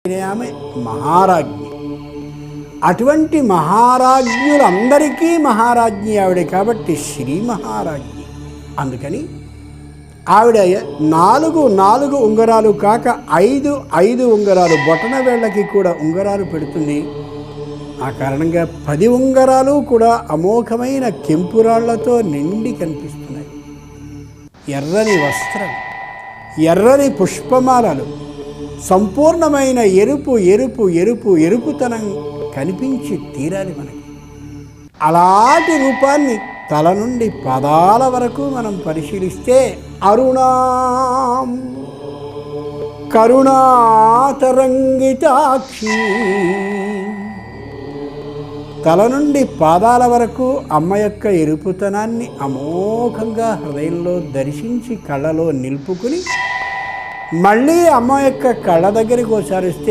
ఆమె మహారాజ్ఞి. అటువంటి మహారాజ్ఞులందరికీ మహారాజ్ఞి ఆవిడ కాబట్టి శ్రీ మహారాజ్ఞి. అందుకని ఆవిడ నాలుగు ఉంగరాలు కాక ఐదు ఉంగరాలు బొటన వేళ్ళకి కూడా ఉంగరాలు పెడుతుంది. ఆ కారణంగా 10 ఉంగరాలు కూడా అమోఘమైన కెంపురాళ్లతో నిండి కనిపిస్తున్నాయి. ఎర్రని వస్త్రం, ఎర్రని పుష్పమాలలు, సంపూర్ణమైన ఎరుపుతనం కనిపించి తీరాలి మనకి. అలాంటి రూపాన్ని తల నుండి పాదాల వరకు మనం పరిశీలిస్తే అరుణాం కరుణాతరంగితాక్షి, తల నుండి పాదాల వరకు అమ్మ యొక్క ఎరుపుతనాన్ని అమోఘంగా హృదయంలో దర్శించి కళ్ళలో నిలుపుకుని మళ్ళీ అమ్మ యొక్క కళ్ళ దగ్గరికి ఒకసారి వస్తే